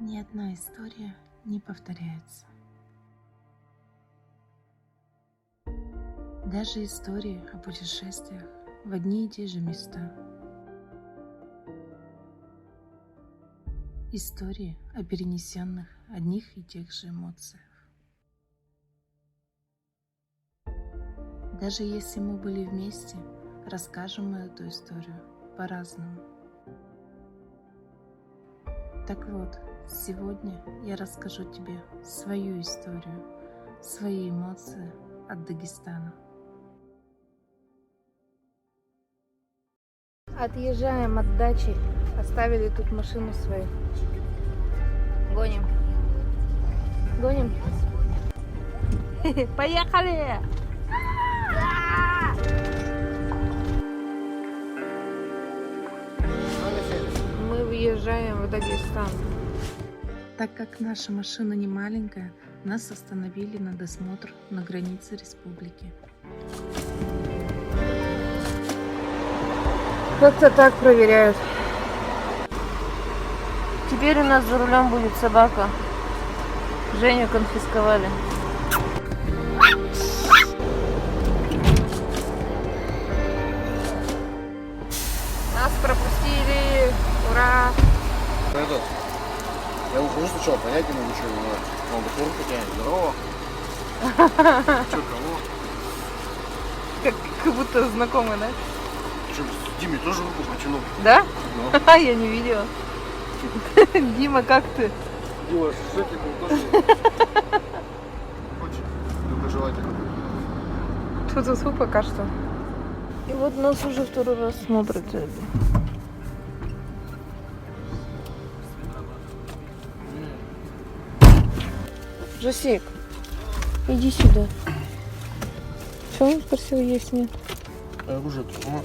Ни одна история не повторяется. Даже истории о путешествиях в одни и те же места. Истории о перенесенных одних и тех же эмоциях. Даже если мы были вместе, расскажем мы эту историю по-разному. Так вот, сегодня я расскажу тебе свою историю, свои эмоции от Дагестана. Отъезжаем от дачи. Оставили тут машину свою. Гоним. Гоним. Поехали! Мы въезжаем в Дагестан. Так как наша машина не маленькая, нас остановили на досмотр на границе республики. Как-то так проверяют. Теперь у нас за рулем будет собака. Женю конфисковали. Нас пропустили. Ура! Я ухожу сначала, понять не могу, что его надо. Он бы форму потянет. Здорово. Че, кого? Как будто знакомый, да? Че, Диме тоже руку протянул. Да? Ну. Ха, я не видела. Дима, как ты? Дима, в шоке был тоже. Очень доброжелательно. Тут пока что. И вот нас уже второй раз смотрят. Жасик, иди сюда. Что он спросил, есть нет? Оружие, автомат.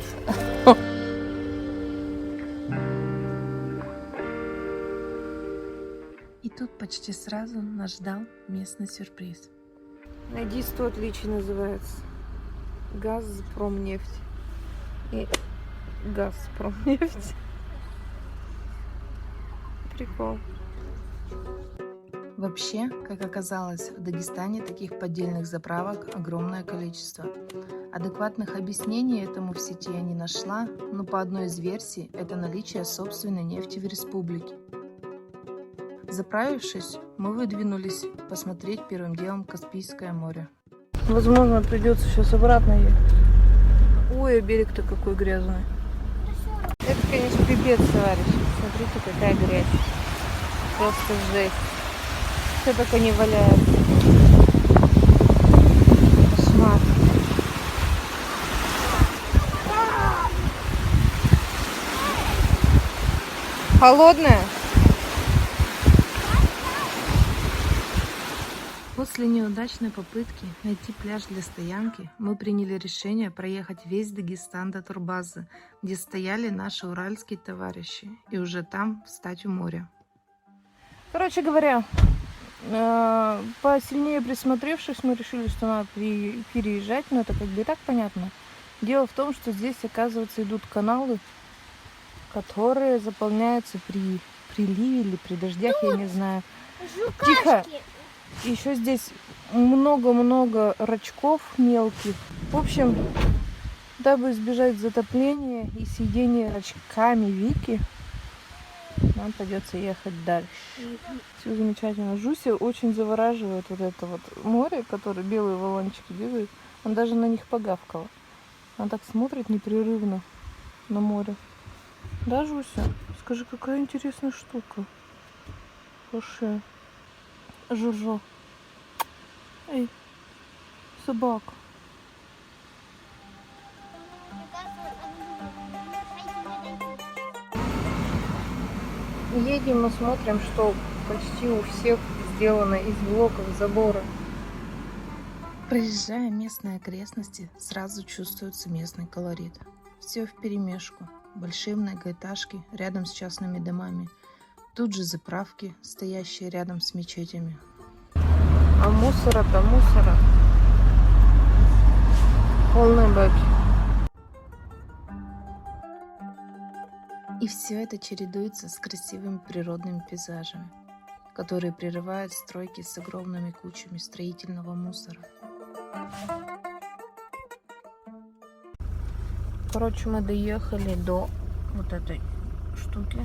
И тут почти сразу нас ждал местный сюрприз. Найди 100 отличий называется. Газпромнефть. И Газпромнефть. Прикол. Вообще, как оказалось, в Дагестане таких поддельных заправок огромное количество. Адекватных объяснений этому в сети я не нашла, но по одной из версий это наличие собственной нефти в республике. Заправившись, мы выдвинулись посмотреть первым делом Каспийское море. Возможно, придется сейчас обратно ехать. Ой, берег-то какой грязный. Это, конечно, пипец, товарищи. Смотрите, какая грязь. Просто жесть. Все только не валяется. Кошмар. Холодная? После неудачной попытки найти пляж для стоянки, мы приняли решение проехать весь Дагестан до турбазы, где стояли наши уральские товарищи, и уже там встать у моря. Короче говоря, посильнее присмотревшись, мы решили, что надо переезжать, но это как бы и так понятно. Дело в том, что здесь, оказывается, идут каналы, которые заполняются при приливе или при дождях, я не знаю. Тихо! Еще здесь много-много рачков мелких. В общем, дабы избежать затопления и съедения рачками Вики, нам придется ехать дальше. Все замечательно. Жуся очень завораживает вот это вот море, которое белые валанчики бегают. Он даже на них погавкала. Она так смотрит непрерывно на море. Да, Жуся? Скажи, какая интересная штука. Вообще. Жужу. Эй, собака. Едем и смотрим, что почти у всех сделано из блоков забора. Проезжая местные окрестности, сразу чувствуется местный колорит. Все вперемешку. Большие многоэтажки рядом с частными домами. Тут же заправки, стоящие рядом с мечетями. А мусора-то мусора. Полные баки. И все это чередуется с красивыми природными пейзажами. которые прерывают стройки с огромными кучами строительного мусора. Короче, мы доехали до вот этой штуки.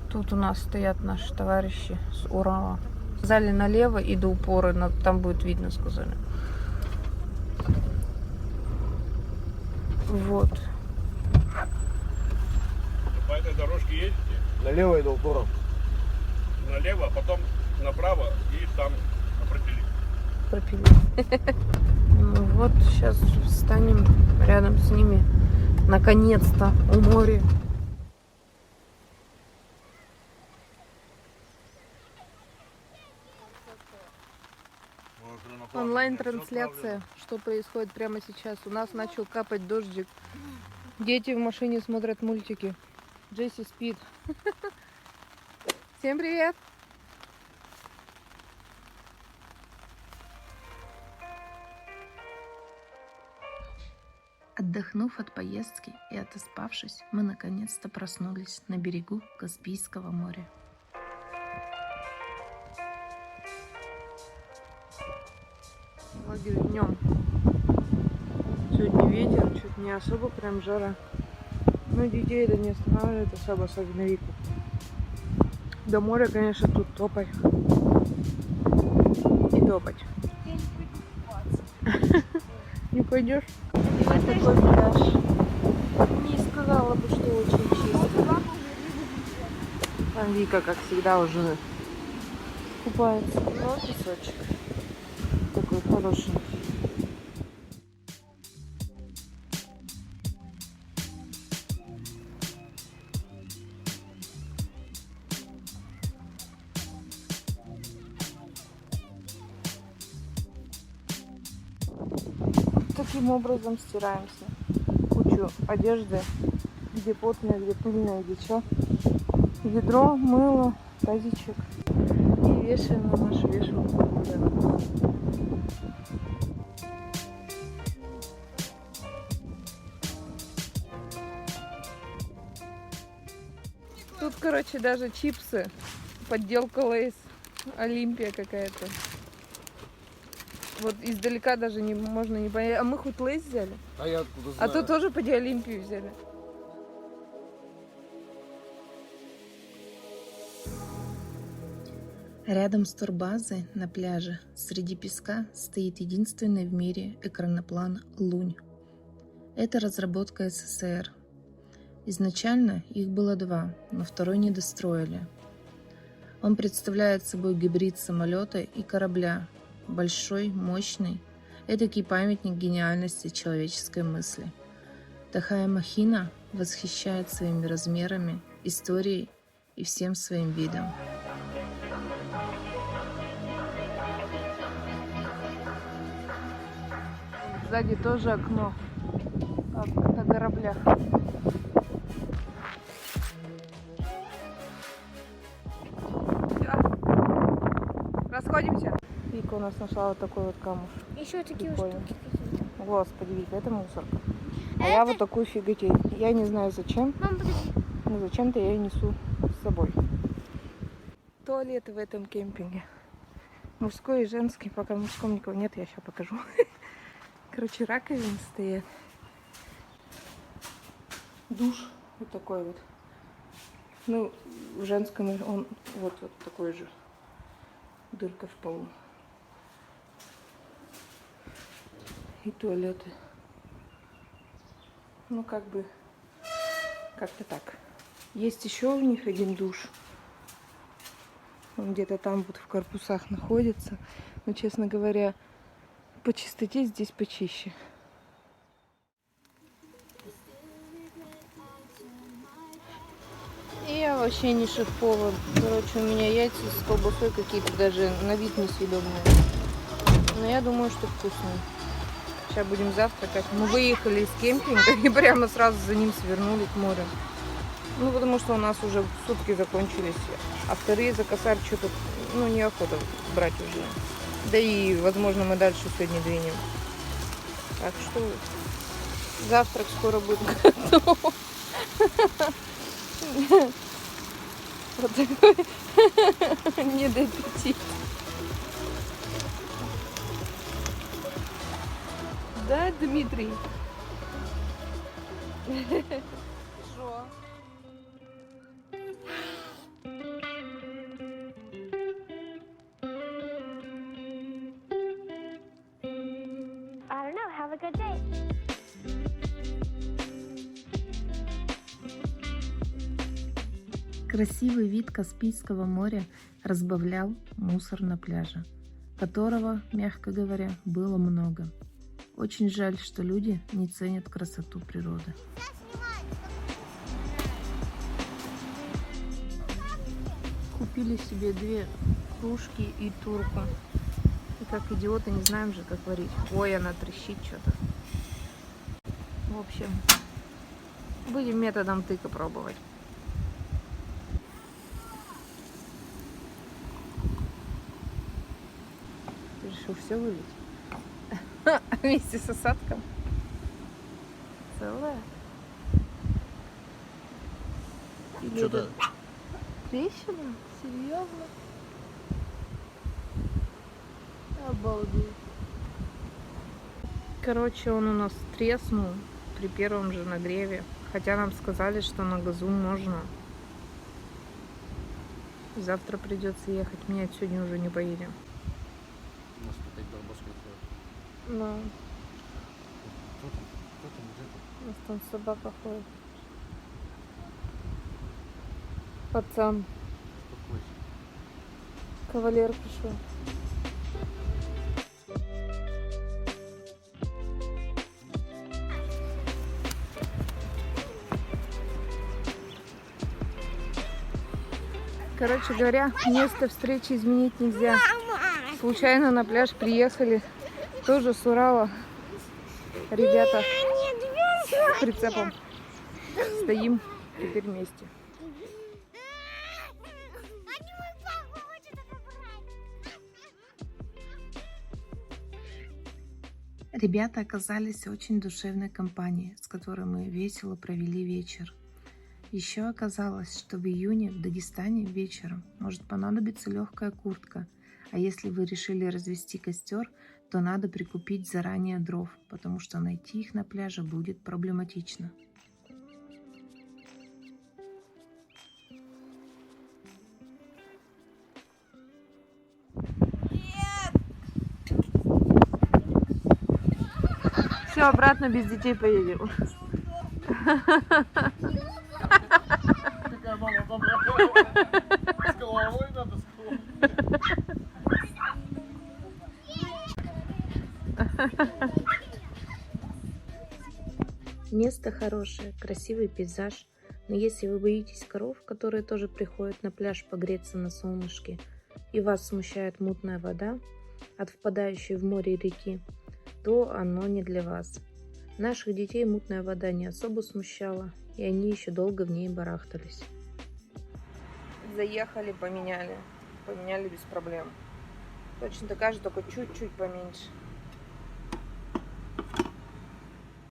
Тут у нас стоят наши товарищи с Урала. Сказали налево и до упора, но там будет видно, сказали. Вот. По этой дорожке едете, Налево и до упора. налево, а потом направо и там пропили. Пропили. Ну вот, сейчас встанем рядом с ними. Наконец-то у моря. Онлайн-трансляция, что происходит прямо сейчас. У нас начал капать дождик. Дети в машине смотрят мультики. Джесси спит. Всем привет! Отдохнув от поездки и отоспавшись, мы наконец-то проснулись на берегу Каспийского моря. Лагерь днем. Сегодня ветер, чуть не особо прям жара. Но детей это не останавливает особо, особенно Вику. До моря, конечно, тут топать. И топать. Не пойдешь? И вот такой пляж. Не сказала бы, что очень чисто. Там Вика, как всегда, уже купается. Но песочек такой хороший. Таким образом стираемся. Кучу одежды, где потная, где пыльная, где что. Ведро, мыло, тазичек. И вешаем на нашу вешалку. Тут, короче, даже чипсы. Подделка Лейс. Олимпия какая-то. Вот издалека даже не можно не понять. А мы хоть Лейс взяли? А я откуда А знаю? тут тоже поди Олимпию взяли. Рядом с турбазой на пляже среди песка стоит единственный в мире экраноплан «Лунь». Это разработка СССР. Изначально их было два, но второй не достроили. Он представляет собой гибрид самолета и корабля. Большой, мощный, эдакий памятник гениальности человеческой мысли. Такая махина восхищает своими размерами, историей и всем своим видом. Сзади тоже окно, как на кораблях. Расходимся. Вика у нас нашла вот такой вот камушек. Еще такие Прикольно. штуки какие-то. Господи, Вика, это мусорка. А я вот такую фиготень. Я не знаю зачем, Мам, подожди. но зачем-то я ее несу с собой. Туалеты в этом кемпинге. Мужской и женский. Пока в мужском никого нет, я сейчас покажу. Короче, раковины стоят. Душ вот такой вот. Ну, в женском он вот такой же. Дырка в полу. И туалеты. Ну, как-то так. Есть еще у них один душ. Он где-то там вот в корпусах находится. Но, честно говоря, по чистоте здесь почище. И я вообще не шеф-повар. Короче, у меня яйца с колбасой какие-то даже на вид несъедобные. Но я думаю, что вкусные. Сейчас будем завтракать. Мы выехали из кемпинга и прямо сразу за ним свернули к морю. Ну, потому что у нас уже сутки закончились. А вторые за косарь что-то, ну, неохота брать уже. Да и, возможно, мы дальше сегодня двинем. Так что завтрак скоро будет готов. Вот такой недоаппетит. Да, Дмитрий? Шо? I don't know. Have a good day. Красивый вид Каспийского моря разбавлял мусор на пляже, которого, мягко говоря, было много. Очень жаль, что люди не ценят красоту природы. Купили себе 2 кружки и турку. И как идиоты не знаем же, как варить. Ой, она трещит что-то. В общем, будем методом тыка пробовать. Ты решил все вылить? Вместе с осадком? Целая? Или Что-то это трещина? Серьезно? Обалдеть. Короче, он у нас треснул при первом же нагреве. Хотя нам сказали, что на газу можно. Завтра придется ехать. Менять сегодня уже не поедем. у нас опять барбоскает. Но Кто там где-то? у нас там собака ходит. Пацан. Успокойся. Кавалер пришел. Короче говоря, место встречи изменить нельзя. Случайно на пляж приехали. Тоже с Урала. Ребята с прицепом. Стоим теперь вместе. Ребята оказались очень душевной компанией, с которой мы весело провели вечер. Еще оказалось, что в июне в Дагестане вечером может понадобиться легкая куртка, а если вы решили развести костер, то надо прикупить заранее дров, потому что найти их на пляже будет проблематично. Все, обратно без детей поедем. Какая мама добрая. С головой надо, с головой. Место хорошее, красивый пейзаж, но если вы боитесь коров, которые тоже приходят на пляж погреться на солнышке, и вас смущает мутная вода от впадающей в море реки, то оно не для вас. Наших детей мутная вода не особо смущала, и они еще долго в ней барахтались. Заехали, поменяли. Поменяли без проблем. Точно такая же, только чуть-чуть поменьше.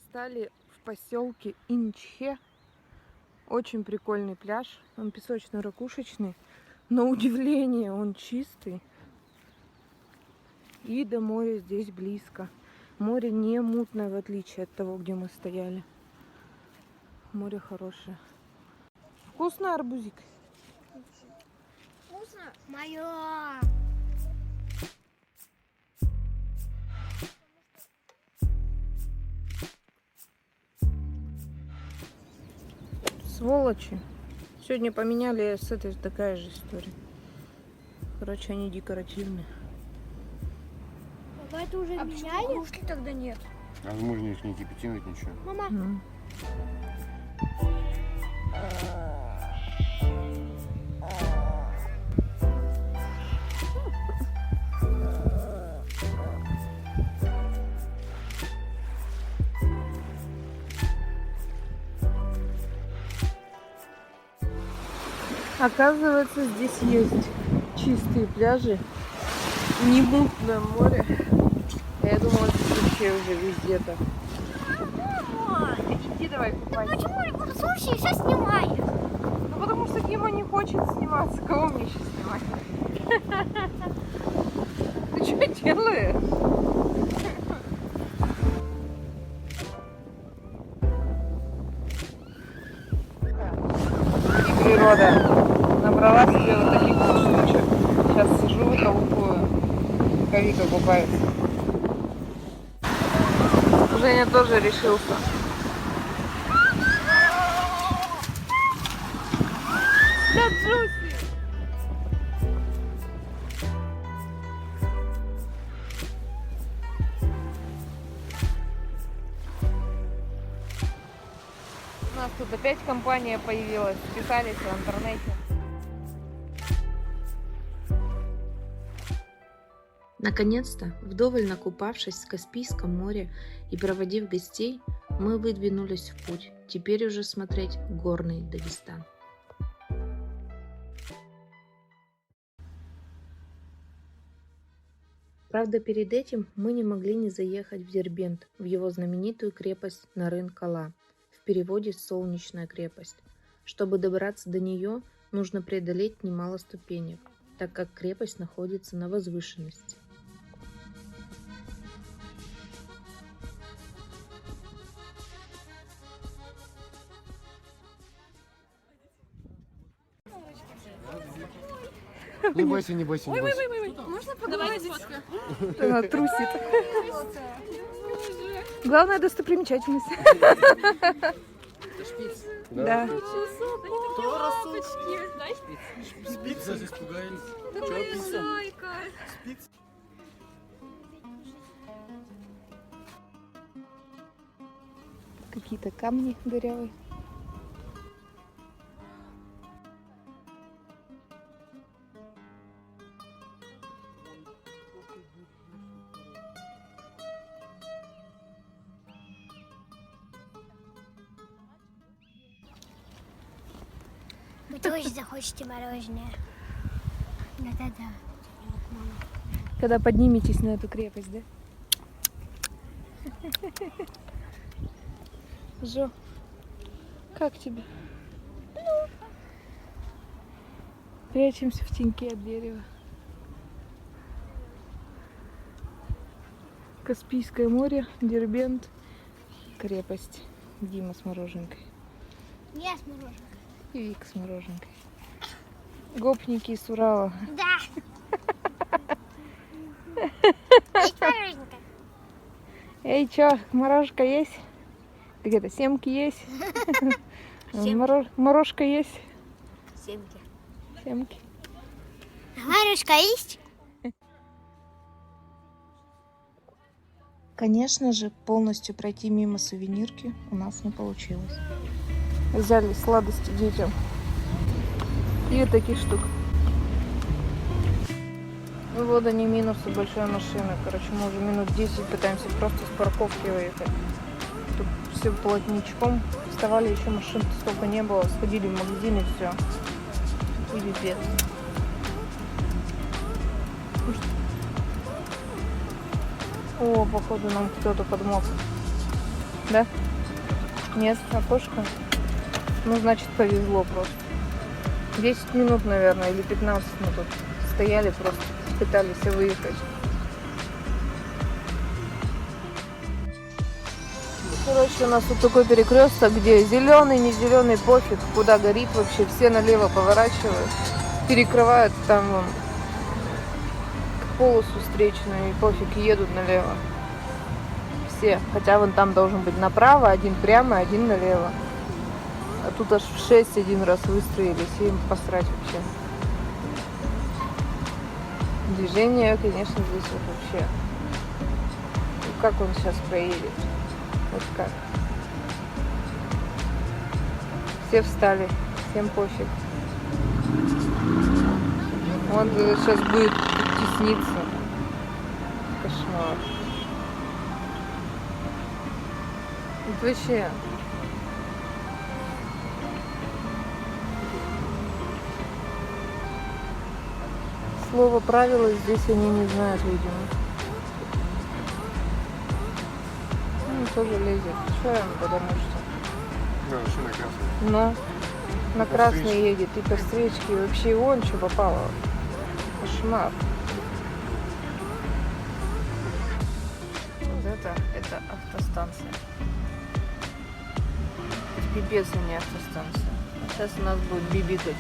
Стали в поселке Инчхе. Очень прикольный пляж. Он песочно-ракушечный. На удивление он чистый. И до моря здесь близко. Море не мутное, в отличие от того, где мы стояли. Море хорошее. Вкусный арбузик? Вкусно? Моё! Сволочи. Сегодня поменяли с этой такая же история. Короче, они декоративные. Папа, это уже меняли? Кружки тогда нет. А мы же их не кипятим, ничего. Мама, Ну. Оказывается, здесь есть чистые пляжи, не мутное море. Я думала, здесь вообще уже везде так. Иди давай купайся. почему я буду слушать и все снимаю? Ну потому что Дима не хочет. хочет сниматься, кого мне сейчас снимать? Ты что делаешь? И природа набрала себе вот таких вот штучек. Сейчас сижу, колупаю. Ковика купается. Женя тоже решился. Да, Джуси! У нас тут опять компания появилась. Списались в интернете. Наконец-то, вдоволь накупавшись в Каспийском море и проводив гостей, мы выдвинулись в путь, теперь уже смотреть горный Дагестан. Правда, перед этим мы не могли не заехать в Дербент, в его знаменитую крепость Нарын-Кала, в переводе «Солнечная крепость». Чтобы добраться до нее, нужно преодолеть немало ступенек, так как крепость находится на возвышенности. Не бойся, не бойся, не бойся. Можно поговорить? Она трусит. Главная достопримечательность. Да. Спица испугались. Какие-то камни дырявые. Вы тоже захочете мороженое. Да-да-да. Когда подниметесь на эту крепость, да? Жо, как тебе? Прячемся в теньке от дерева. Каспийское море, Дербент, крепость. Дима с мороженкой. Я с мороженым. И Вика с мороженкой. Гопники из Урала. Да. Есть мороженка? Эй, чё, морожка есть? Так это, семки есть? Морожка есть? Семки. Семки. Морожка есть? Конечно же, полностью пройти мимо сувенирки у нас не получилось. Взяли сладости детям. И таких штук. Ну вот они минусы большой машины. Короче, мы уже минут 10 пытаемся просто с парковки выехать. Тут все плотничком. Вставали, еще машин столько не было. Сходили в магазин и все. И пипец. О, походу нам кто-то подмог. Да? Нет, окошко. Ну, значит, повезло просто. 10 минут, наверное, или 15 мы тут стояли просто, пытались выехать. Короче, у нас тут такой перекресток, где зеленый, не зеленый, пофиг, куда горит вообще, все налево поворачивают, перекрывают там вон, полосу встречную и пофиг, и едут налево. Все, хотя вон там должен быть направо, один прямо, один налево. А тут аж в 6 один раз выстроились, и им посрать вообще. Движение, конечно, здесь вот вообще. Ну, как он сейчас проедет? Вот как. Все встали, всем пофиг. Он сейчас будет тесниться. Кошмар. Это вообще... Слово правила здесь они не знают, видимо. Ну, тоже лезет. Что я, потому что... Да, машина красная. Но На красный едет, и по встречке, и вообще он что попало. Кошмар. Вот это автостанция. Пипец, а не автостанция. Сейчас у нас будет бибикать.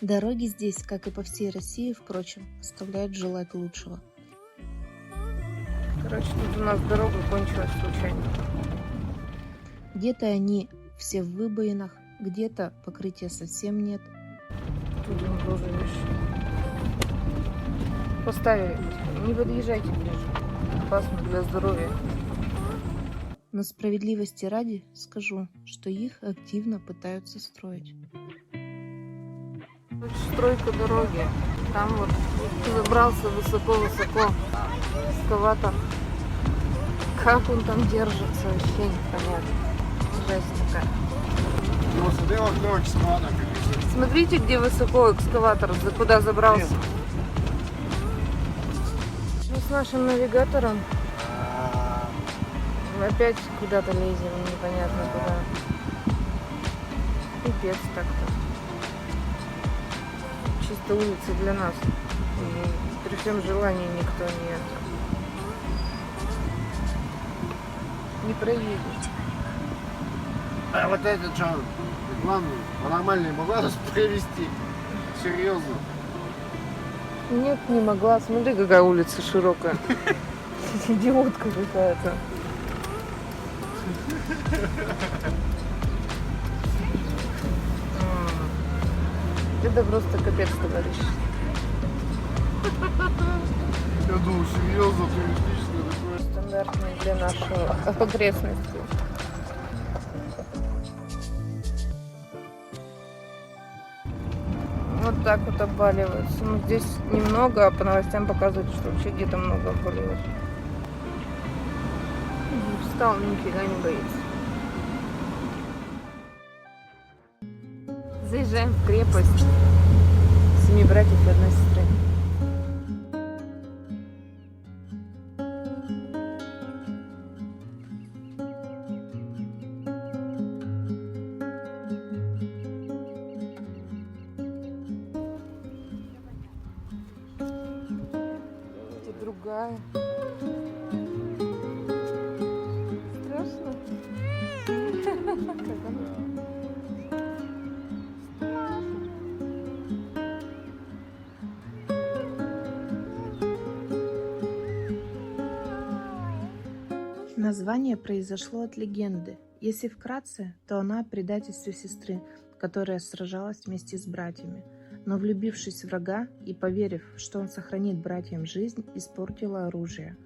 Дороги здесь, как и по всей России, впрочем, оставляют желать лучшего. Короче, тут у нас дорога кончилась случайно. Где-то они все в выбоинах, где-то покрытия совсем нет. Тут он тоже, видишь. Поставили. Не подъезжайте ближе. Опасно для здоровья. Но справедливости ради скажу, что их активно пытаются строить. Стройка дороги. Там вот забрался высоко-высоко экскаватор. Как он там держится, вообще непонятно. Жесть такая. Ну, смотри, окно экскаватора, как висит. Смотрите, где высоко экскаватор, куда забрался. Мы с нашим навигатором опять куда-то лезем, непонятно куда. Пипец так-то. Чисто улица для нас. И при всем желании никто не проедет. А вот это что, главное, по-нормальному могла нас провести? Серьезно? Нет, не могла. Смотри, какая улица широкая. Идиотка какая-то. Это просто капец, товарищ. Я думаю, серьезно, туристическое такое. Стандартный для нашего окрестности. Вот так вот обваливаются. Ну, здесь немного, а по новостям показывают, что вообще где-то много обваливается. Встал, нифига не боится. Заезжаем в крепость 7 братьев и 1 сестры. Это другая. Страшно? Как она? Название произошло от легенды. Если вкратце, то она о предательстве сестры, которая сражалась вместе с братьями, но влюбившись в врага и поверив, что он сохранит братьям жизнь, испортила оружие.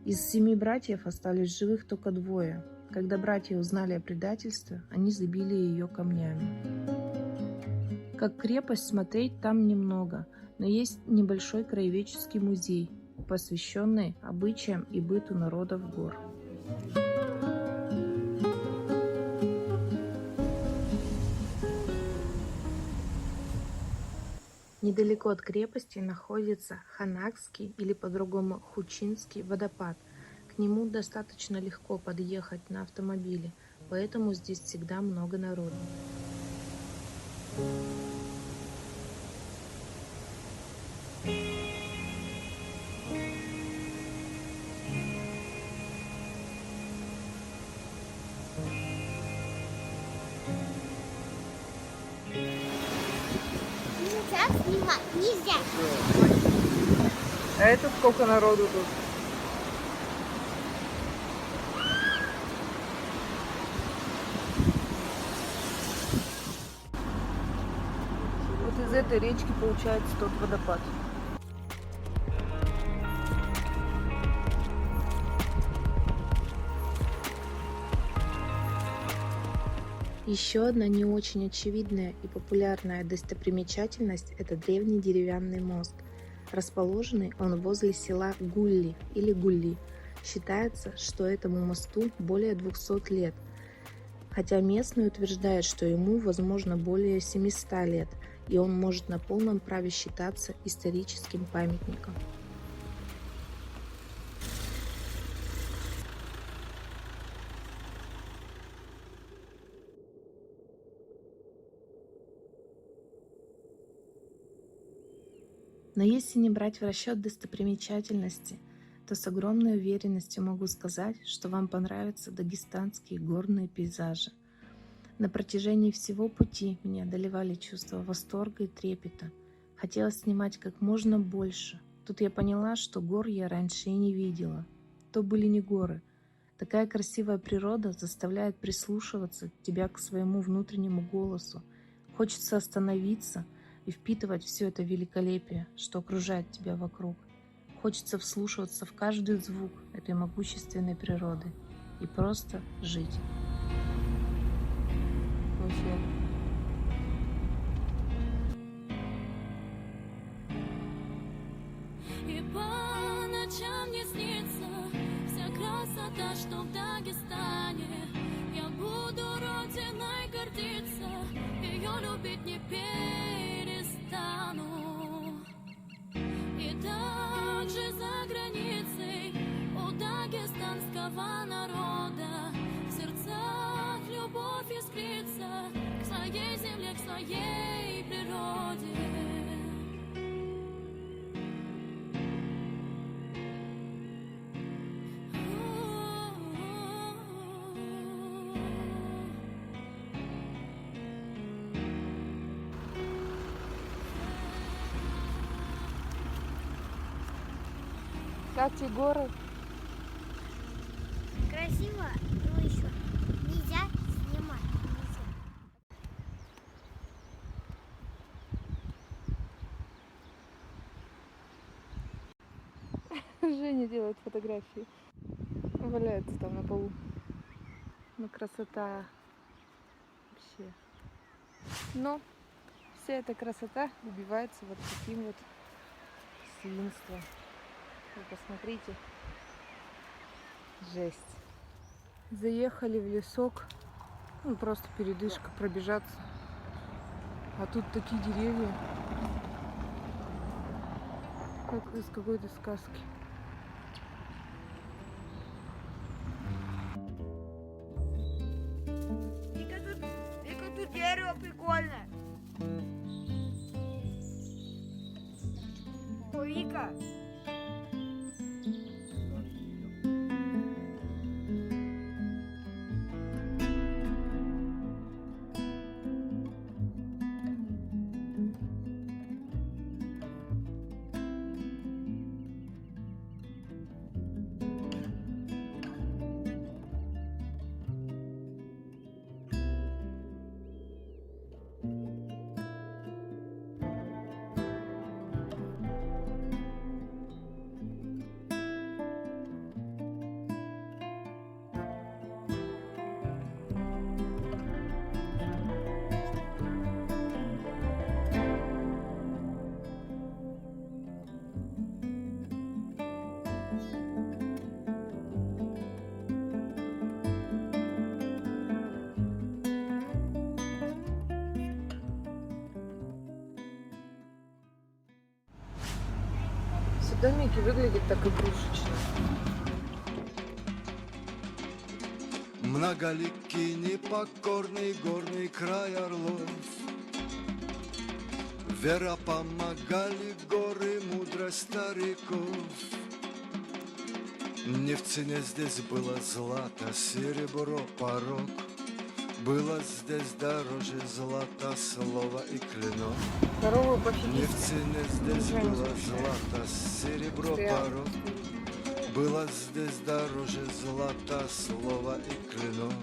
Из 7 братьев остались живых только 2. Когда братья узнали о предательстве, они забили ее камнями. Как крепость смотреть там немного, но есть небольшой краеведческий музей, посвященный обычаям и быту народов гор. Недалеко от крепости находится Ханакский или по-другому Хучинский водопад. К нему достаточно легко подъехать на автомобиле, поэтому здесь всегда много народу. Нельзя снимать, нельзя. А это сколько народу тут? Вот из этой речки получается тот водопад. Еще одна не очень очевидная и популярная достопримечательность – это древний деревянный мост. Расположенный он возле села Гулли или Гулли. Считается, что этому мосту более 200 лет, хотя местные утверждают, что ему, возможно, более 700 лет, и он может на полном праве считаться историческим памятником. Но если не брать в расчет достопримечательности, то с огромной уверенностью могу сказать, что вам понравятся дагестанские горные пейзажи. На протяжении всего пути меня одолевали чувства восторга и трепета. Хотелось снимать как можно больше. Тут я поняла, что гор я раньше и не видела. То были не горы. Такая красивая природа заставляет прислушиваться тебя к своему внутреннему голосу. Хочется остановиться и впитывать все это великолепие, что окружает тебя вокруг. Хочется вслушиваться в каждый звук этой могущественной природы и просто жить. Вообще. И по ночам мне снится вся красота, что в Дагестане. Я буду родиной гордиться, ее любить не перестану. И также за границей у дагестанского народа в сердцах любовь искрится к своей земле, к своей природе. Как тебе горы? Красиво, но еще нельзя снимать. Женя делает фотографии. Валяется там на полу. Ну, красота. Вообще. Но вся эта красота убивается вот таким вот свинством. Вы посмотрите. Жесть. Заехали в лесок. Ну, просто передышка, пробежаться. А тут такие деревья. Как из какой-то сказки. Вика, тут дерево прикольное. О, Вика. Все домики выглядят так игрушечно. Многоликий непокорный горный край орлов. Вера помогали горы, мудрость стариков. Не в цене здесь было злато, серебро, порог. Было здесь дороже злата, слово и клинок. Корову Не пофигист. в цене здесь Ничего не было смущает. злато, серебро, Стоял. порог. Было здесь дороже злата, слово и клинок.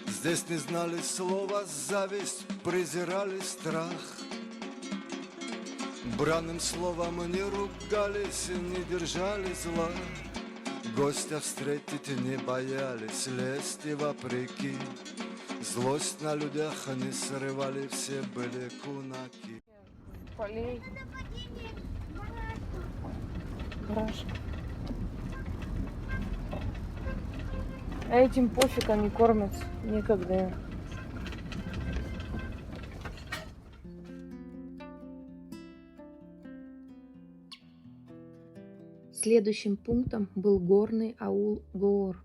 Здесь не знали слова зависть, презирали страх. Бранным словом не ругались, не держали зла. Гостя встретить не боялись, лезть и вопреки. Злость на людях не срывали, все были кунаки. Полей. Барашек. А этим пофиг, они кормятся. Никогда. Следующим пунктом был горный аул Гоор.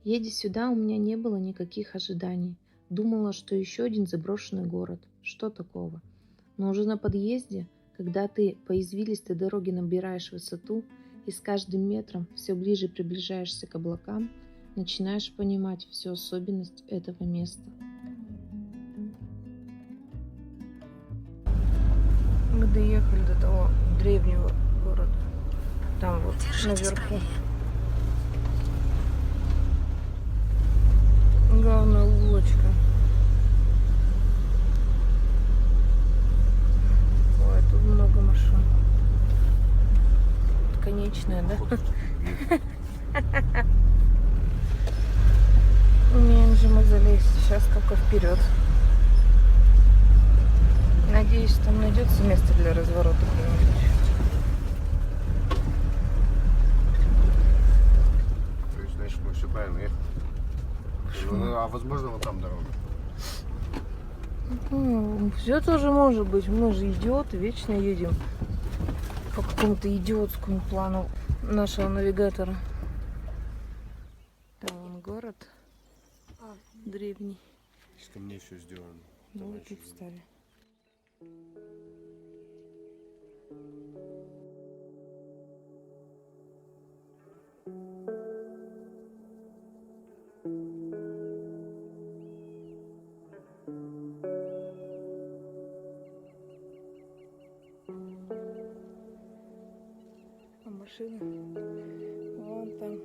Едя сюда, у меня не было никаких ожиданий. Думала, что еще один заброшенный город. Что такого? Но уже на подъезде, когда ты по извилистой дороге набираешь высоту и с каждым метром все ближе приближаешься к облакам, начинаешь понимать всю особенность этого места. Мы доехали до того древнего города. Там вот наверху. Главная улочка. Ой, тут много машин. Конечная, да? Умеем же мы залезть. Сейчас только вперед. Надеюсь, там найдется место для разворота где-нибудь. То есть, значит, мы все правильно ехали. Ну, а возможно, вот там дорога. Все тоже может быть. Мы же идиоты, вечно едем по какому-то идиотскому плану нашего навигатора. Там вон город древний. Из камней все сделано. Ну вот и встали. А машина вон там.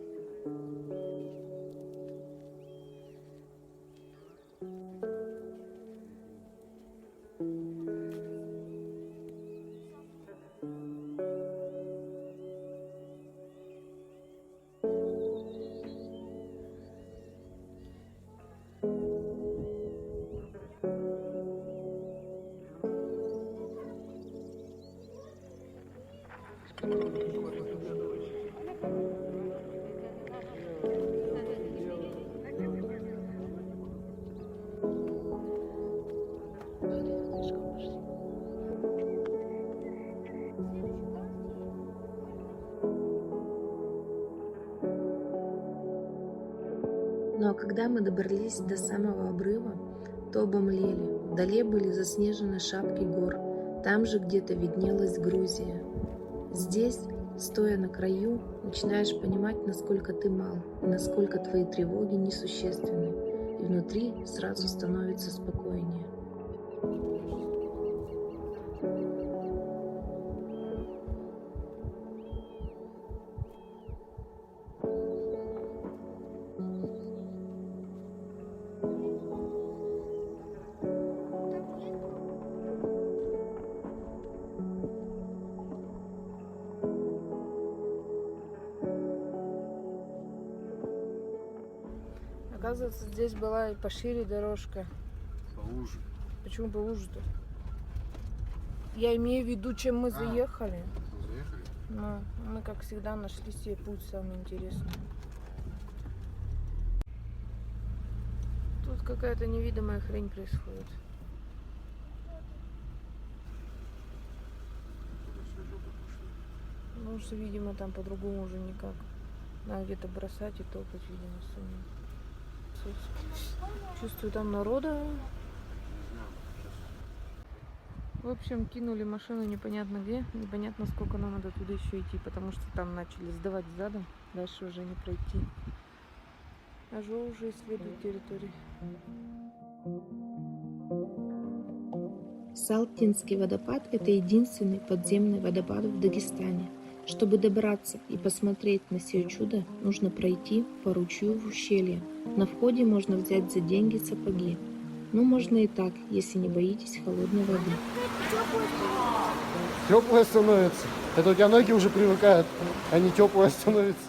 Ну а когда мы добрались до самого обрыва, то обомлели. Вдали были заснеженные шапки гор. Там же где-то виднелась Грузия. Здесь, стоя на краю, начинаешь понимать, насколько ты мал, и насколько твои тревоги несущественны. И внутри сразу становится спокойнее. Оказывается, здесь была и пошире дорожка. Поуже. Почему поуже-то? Я имею в виду, чем мы заехали. Заехали? Ну, мы, как всегда, нашли себе путь самый интересный. Тут какая-то невидимая хрень происходит. Ну, что, видимо, там по-другому уже никак. Надо где-то бросать и топать, видимо, самим. Чувствую, там народа. В общем, кинули машину непонятно где. Непонятно, сколько нам надо туда еще идти, потому что там начали сдавать задом. Дальше уже не пройти. А Жо уже исследует территорию. Салтинский водопад – это единственный подземный водопад в Дагестане. Чтобы добраться и посмотреть на сие чудо, нужно пройти по ручью в ущелье. На входе можно взять за деньги сапоги. Ну, можно и так, если не боитесь холодной воды. Теплое становится. Это у тебя ноги уже привыкают, а не теплое становится.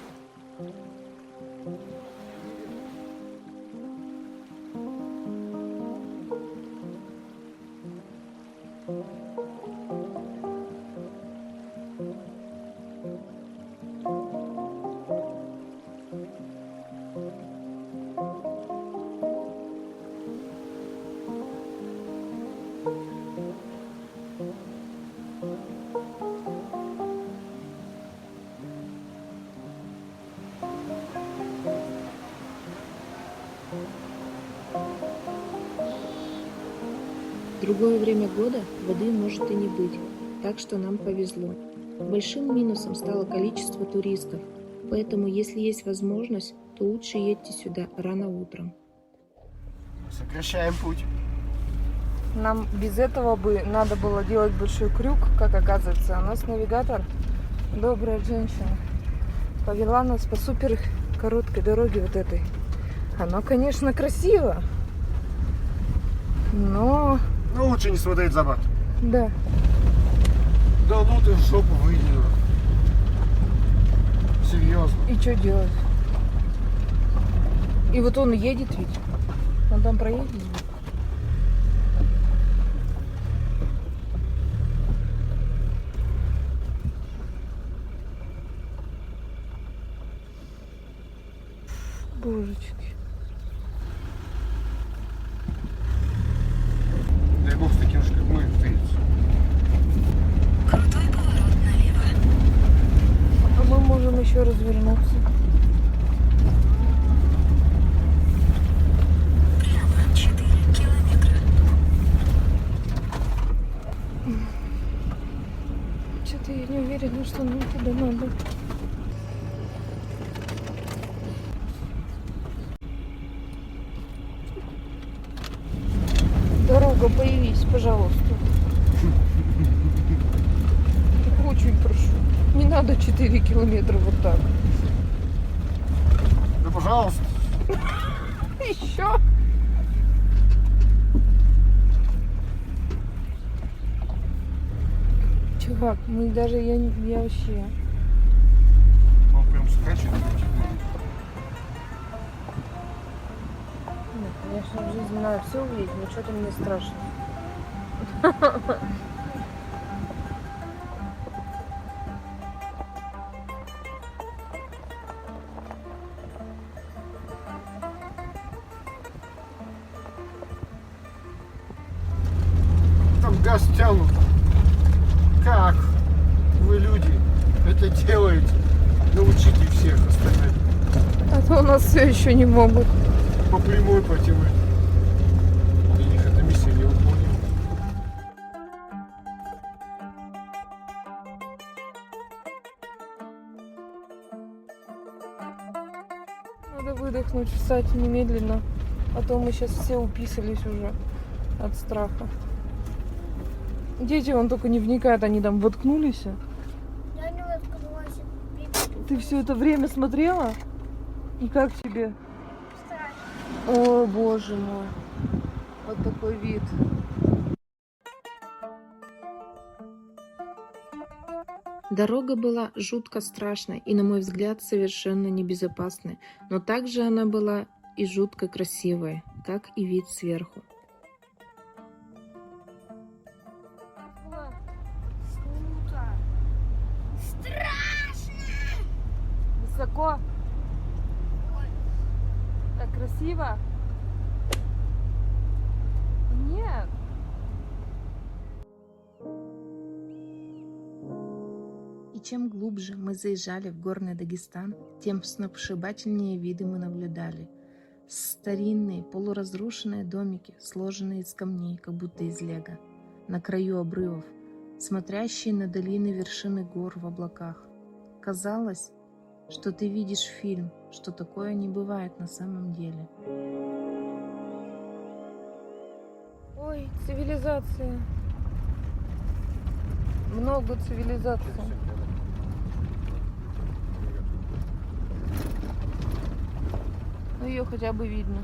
В другое время года воды может и не быть, так что нам повезло. Большим минусом стало количество туристов, поэтому если есть возможность, то лучше едьте сюда рано утром. Сокращаем путь. Нам без этого бы надо было делать большой крюк, как оказывается. У нас навигатор, добрая женщина, повела нас по супер короткой дороге вот этой. Оно, конечно, красиво, но... Ну, лучше не смотреть за борт. Да. Да ну ты в жопу выйди. Серьезно. И что делать? И вот он едет ведь. Он там проедет. Божечки. Дай бог с таким же, как мы, встретиться. А мы можем еще развернуться. Прямо 4 километра. Что-то я не уверена, что нам туда надо. Дорога, появись, пожалуйста. Очень прошу. Не надо 4 километра вот так. Да пожалуйста. Еще. Чувак, мы даже, я вообще... Он прям скачет. Нет, конечно, в жизни надо все увидеть, но что-то мне страшно. Там газ тянут. Как вы, люди, это делаете? Научите всех остальных. А то у нас все еще не могут. По прямой потянуть. Для них эта миссия не выполнима. Надо выдохнуть, встать немедленно. А то мы сейчас все уписались уже от страха. Дети, вон только не вникают, они там воткнулись. Я не воткнулась. Ты все это время смотрела? И как тебе? Страшно. О, боже мой. Вот такой вид. Дорога была жутко страшной и, на мой взгляд, совершенно небезопасной, но также она была и жутко красивой, как и вид сверху. Круто. Высоко? Так красиво? Нет. И чем глубже мы заезжали в горный Дагестан, тем сногсшибательнее виды мы наблюдали. Старинные полуразрушенные домики, сложенные из камней, как будто из лего, на краю обрывов, смотрящие на долины вершины гор в облаках. Казалось, что ты видишь фильм, что такое не бывает на самом деле. Ой, цивилизация. Много цивилизаций. Ну, ее хотя бы видно.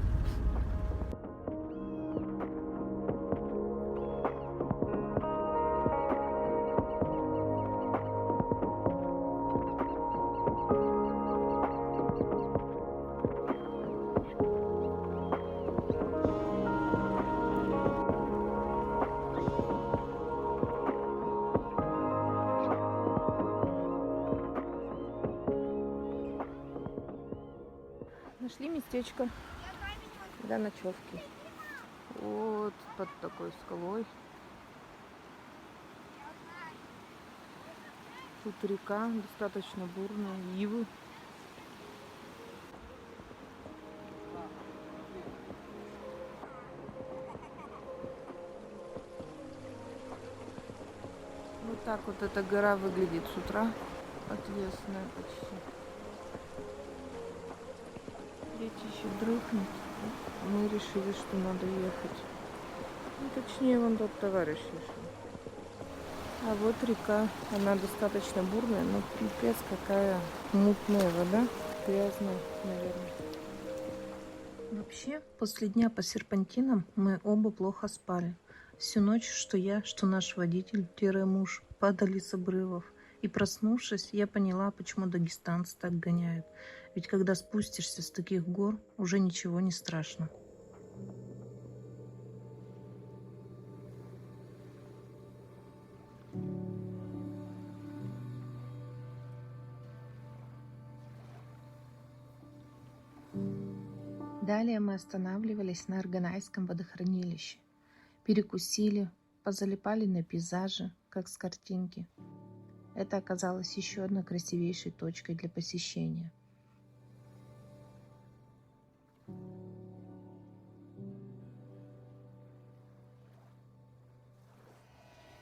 Нашли местечко для ночевки. Вот под такой скалой. Тут река достаточно бурная, ивы. Вот так вот эта гора выглядит с утра. Отвесная почти. Дети еще дрыхнут. Мы решили, что надо ехать. Ну, точнее, вон тот товарищ решил. А вот река, она достаточно бурная, но пипец какая мутная вода, грязная, наверное. Вообще, после дня по серпантинам мы оба плохо спали. Всю ночь, что я, что наш водитель-муж, падали с обрывов. И проснувшись, я поняла, почему дагестанцы так гоняют. Ведь когда спустишься с таких гор, уже ничего не страшно. Далее мы останавливались на Арганайском водохранилище. Перекусили, позалипали на пейзажи, как с картинки. Это оказалось еще одной красивейшей точкой для посещения.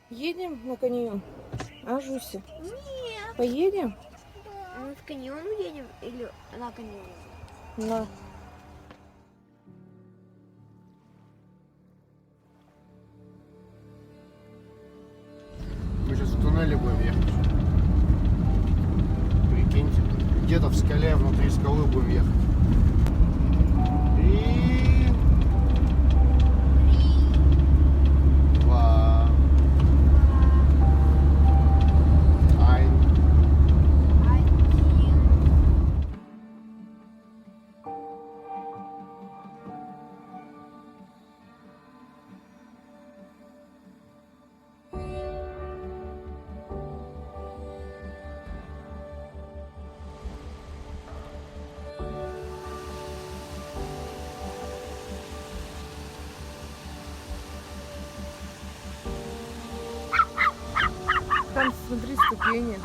Едем на каньон? А, Жуся? Нет. Поедем? Мы в каньон едем или на каньон? На. Мы сейчас в туннеле будем ехать. Прикиньте. Где-то в скале, внутри скалы будем ехать. И... 2. 1. Там, смотри, ступени.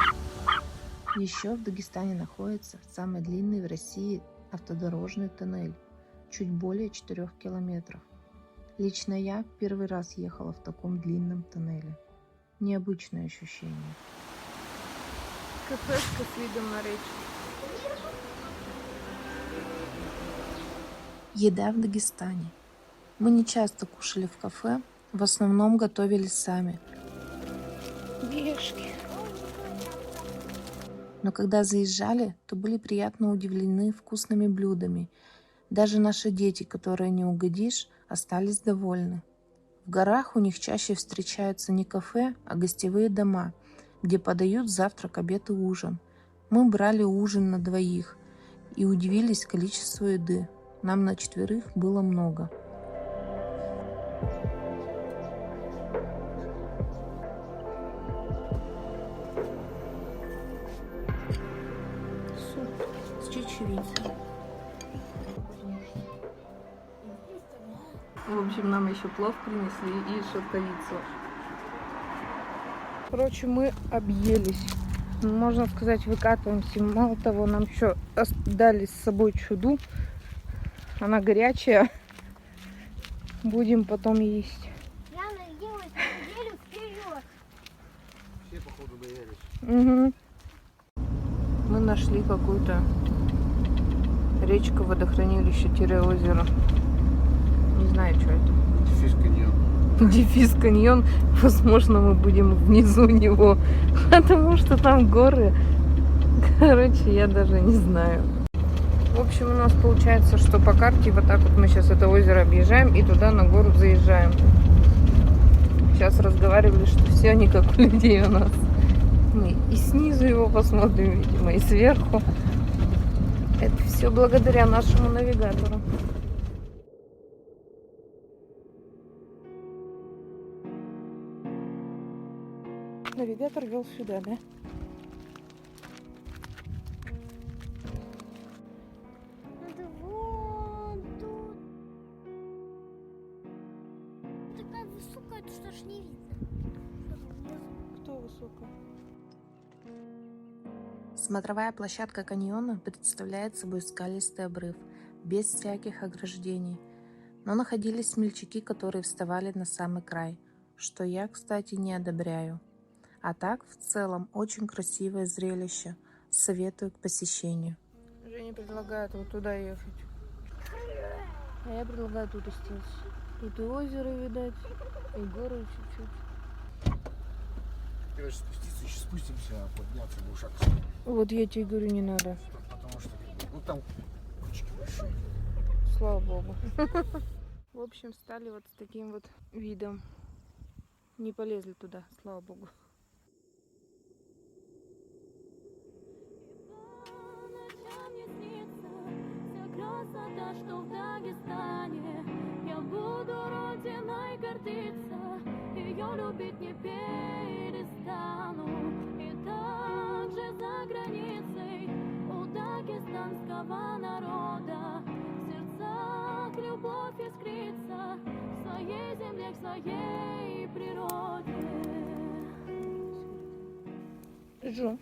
Еще в Дагестане находится самый длинный в России автодорожный тоннель, чуть более 4 километров. Лично я первый раз ехала в таком длинном тоннеле. Необычное ощущение. Кафешка с видом на речку. Еда в Дагестане. Мы не часто кушали в кафе, в основном готовили сами. Вешки. Но когда заезжали, то были приятно удивлены вкусными блюдами. Даже наши дети, которые не угодишь, остались довольны. В горах у них чаще встречаются не кафе, а гостевые дома, где подают завтрак, обед и ужин. Мы брали ужин на двоих и удивились количеству еды. Нам на 4 было много. Суп с чечевицей. В общем, нам еще плов принесли и шелковицу. Короче, мы объелись. Можно сказать, выкатываемся. Мало того, нам еще дали с собой чуду. Она горячая. Будем потом есть. Я наелась неделю вперед. Все, походу, боялись. Угу. Мы нашли какую-то речку, водохранилище-озеро. Не знаю, что это. Дефис каньон. Дефис каньон. Возможно, мы будем внизу него, потому что там горы. Короче, я даже не знаю. В общем, у нас получается, что по карте вот так вот мы сейчас это озеро объезжаем и туда на гору заезжаем. Сейчас разговаривали, что все не как у людей у нас. Мы и снизу его посмотрим, видимо, и сверху. Это все благодаря нашему навигатору. Навигатор вел сюда, да? Надо вон тут. Такая высокая, что аж не видно. Что там внизу? Кто высоко? Смотровая площадка каньона представляет собой скалистый обрыв, без всяких ограждений. Но находились смельчаки, которые вставали на самый край, что я, кстати, не одобряю. А так, в целом, очень красивое зрелище. Советую к посещению. Женя предлагает вот туда ехать. А я предлагаю тут остаться. Тут и озеро, видать, и горы чуть-чуть. Короче, спуститься, еще спустимся, а подняться в ушах. Вот я тебе говорю, не надо. Потому что, ну там кучки большие. Слава богу. В общем, стали вот с таким вот видом. Не полезли туда, слава богу. Ночам не снится вся красота, что в Дагестане. Я буду родиной гордиться, ее любить не перестану. И также за границей у дагестанского народа в сердцах любовь искрится к своей земле, к своей природе. Жу.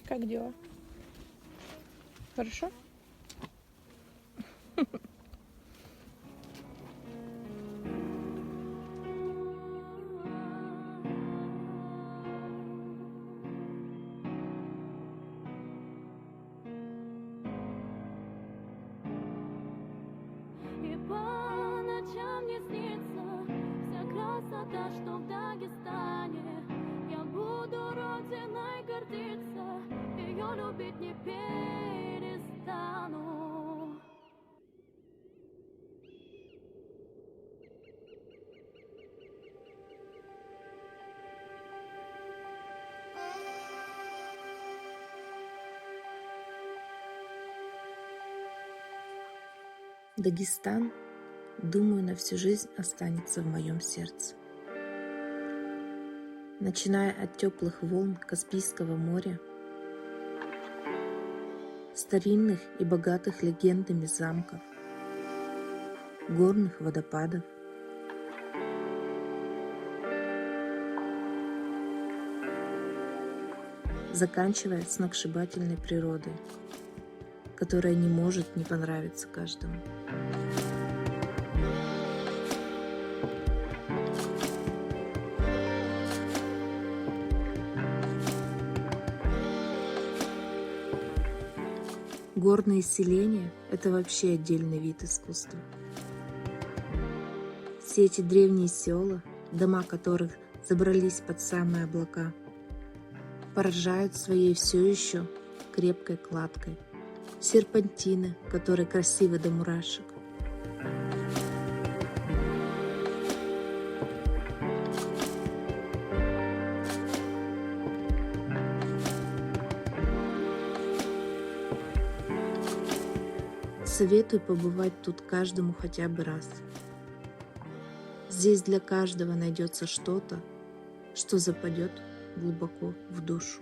Как дела? Хорошо? И по ночам не снится вся красота, что в Дагестане. Я буду родиной гордиться, ее любить не перестану. Дагестан, думаю, на всю жизнь останется в моем сердце. Начиная от теплых волн Каспийского моря, старинных и богатых легендами замков, горных водопадов, заканчивая сногсшибательной природой, которая не может не понравиться каждому. Горные селения – это вообще отдельный вид искусства. Все эти древние села, дома которых забрались под самые облака, поражают своей все еще крепкой кладкой, серпантины, которые красивы до мурашек. Советую побывать тут каждому хотя бы раз. Здесь для каждого найдется что-то, что западет глубоко в душу.